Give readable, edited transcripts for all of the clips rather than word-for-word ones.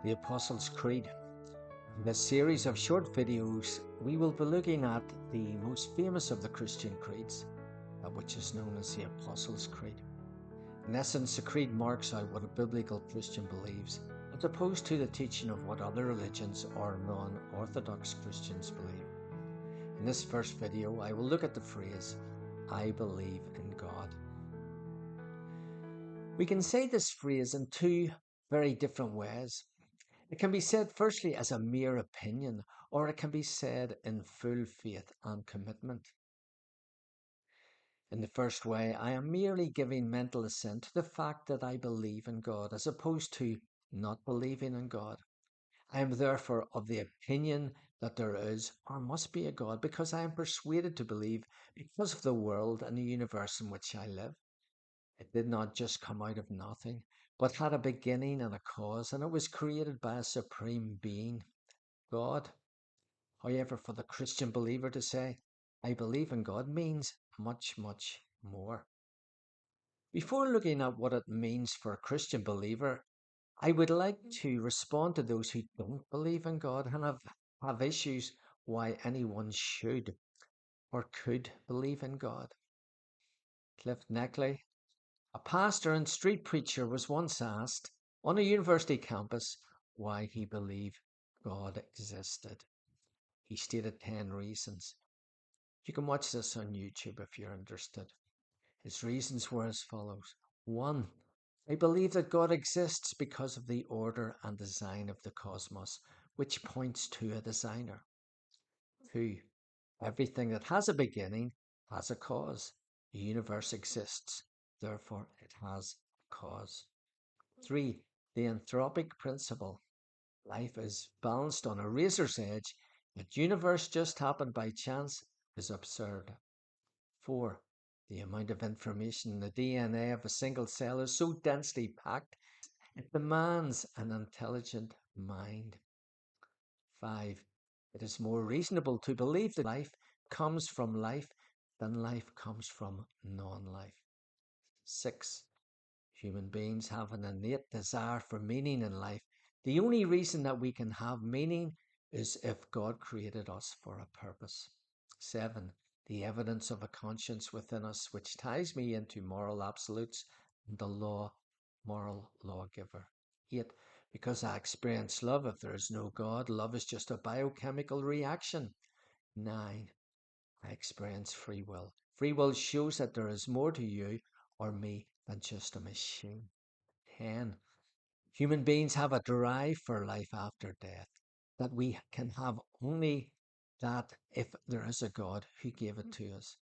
the Apostles' Creed. In this series of short videos, we will be looking at the most famous of the Christian creeds, that which is known as the Apostles' Creed. In essence, the creed marks out what a biblical Christian believes, as opposed to the teaching of what other religions or non-Orthodox Christians believe. In this first video, I will look at the phrase, "I believe in God." We can say this phrase in two very different ways. It can be said firstly as a mere opinion, or it can be said in full faith and commitment. In the first way, I am merely giving mental assent to the fact that I believe in God, as opposed to not believing in God. I am therefore of the opinion that there is or must be a God, because I am persuaded to believe because of the world and the universe in which I live. It did not just come out of nothing, but had a beginning and a cause, and it was created by a supreme being, God. However, for the Christian believer to say, "I believe in God," means much, much more. Before looking at what it means for a Christian believer, I would like to respond to those who don't believe in God and have issues why anyone should or could believe in God. Cliffe Knechtle, a pastor and street preacher, was once asked on a university campus why he believed God existed. He stated 10 reasons. You can watch this on YouTube if you're interested. His reasons were as follows. 1. I believe that God exists because of the order and design of the cosmos, which points to a designer. 2. Everything that has a beginning has a cause. The universe exists, therefore it has a cause. 3. The Anthropic principle. Life is balanced on a razor's edge. The universe just happened by chance is absurd. 4. The amount of information in the DNA of a single cell is so densely packed, it demands an intelligent mind. 5. It is more reasonable to believe that life comes from life than life comes from non-life. 6. Human beings have an innate desire for meaning in life. The only reason that we can have meaning is if God created us for a purpose. 7. The evidence of a conscience within us, which ties me into moral absolutes and the moral lawgiver. 8. Because I experience love. If there is no God, love is just a biochemical reaction. 9. I experience free will. Free will shows that there is more to you or me than just a machine. 10. Human beings have a drive for life after death, that we can have only that if there is a God who gave it to us.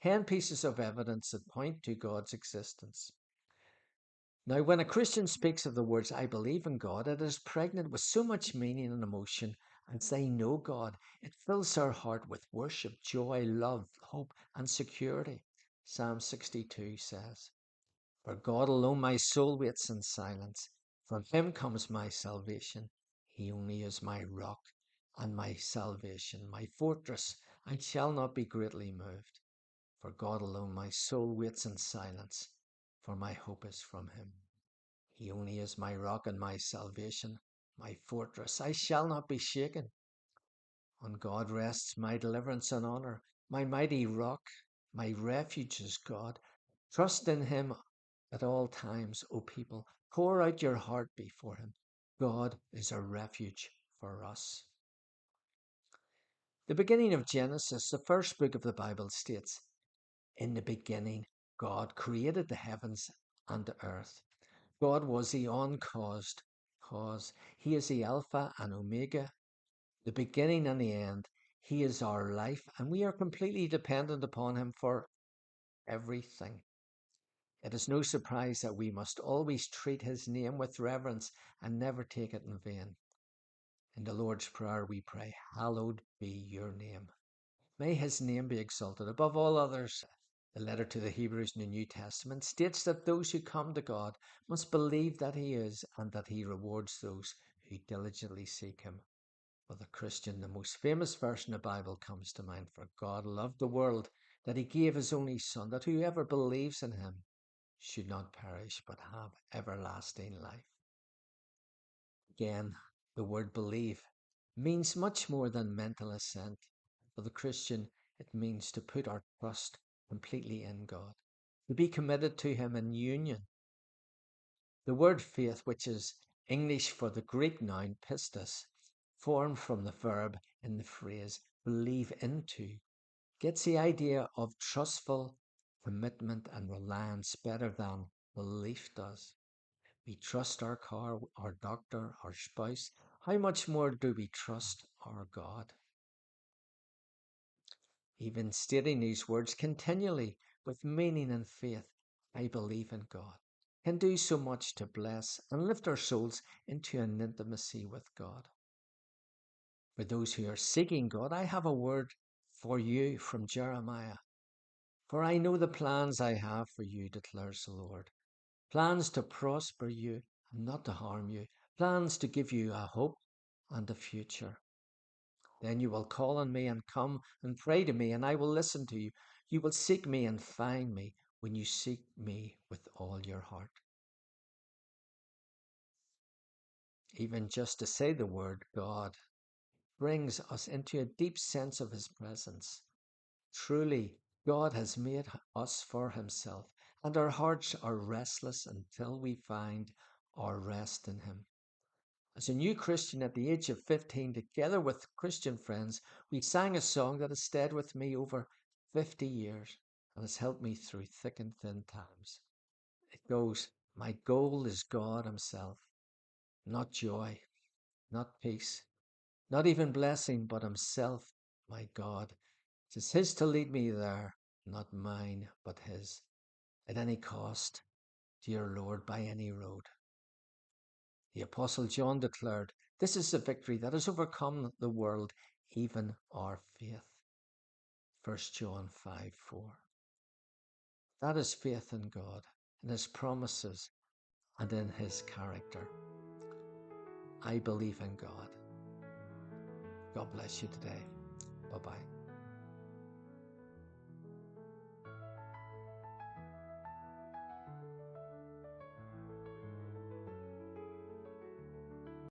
10 pieces of evidence that point to God's existence. Now, when a Christian speaks of the words, "I believe in God," it is pregnant with so much meaning and emotion. As they know God, it fills their heart with worship, joy, love, hope, and security. Psalm 62 says, "For God alone my soul waits in silence. From him comes my salvation. He only is my rock and my salvation, my fortress. I shall not be greatly moved. For God alone my soul waits in silence, for my hope is from him. He only is my rock and my salvation, my fortress. I shall not be shaken. On God rests my deliverance and honor, my mighty rock, my refuge is God. Trust in him at all times, O people. Pour out your heart before him. God is a refuge for us." The beginning of Genesis, the first book of the Bible, states, "In the beginning, God created the heavens and the earth." God was the uncaused cause. He is the Alpha and Omega, the beginning and the end. He is our life, and we are completely dependent upon him for everything. It is no surprise that we must always treat his name with reverence and never take it in vain. In the Lord's Prayer we pray, "Hallowed be your name." May his name be exalted above all others. The letter to the Hebrews in the New Testament states that those who come to God must believe that he is and that he rewards those who diligently seek him. For the Christian, the most famous verse in the Bible comes to mind. "For God loved the world that he gave his only Son, that whoever believes in him should not perish but have everlasting life." Again, The word believe means much more than mental assent. For the Christian, it means to put our trust completely in God, to be committed to Him in union. The word faith, which is English for the Greek noun pistis, formed from the verb in the phrase believe into, gets the idea of trustful commitment and reliance better than belief does. We trust our car, our doctor, our spouse. How much more do we trust our God? Even stating these words continually with meaning and faith, I believe in God, can do so much to bless and lift our souls into an intimacy with God. For those who are seeking God, I have a word for you from Jeremiah. For I know the plans I have for you, declares the Lord. Plans to prosper you and not to harm you. Plans to give you a hope and a future. Then you will call on me and come and pray to me, and I will listen to you. You will seek me and find me when you seek me with all your heart. Even just to say the word God brings us into a deep sense of His presence. Truly, God has made us for Himself, and our hearts are restless until we find our rest in Him. As a new Christian at the age of 15, together with Christian friends, we sang a song that has stayed with me over 50 years and has helped me through thick and thin times. It goes, my goal is God Himself, not joy, not peace, not even blessing, but Himself, my God. It is His to lead me there, not mine, but His, at any cost, dear Lord, by any road. The Apostle John declared, this is the victory that has overcome the world, even our faith. 1 John 5:4. That is faith in God, in His promises, and in His character. I believe in God. God bless you today. Bye-bye.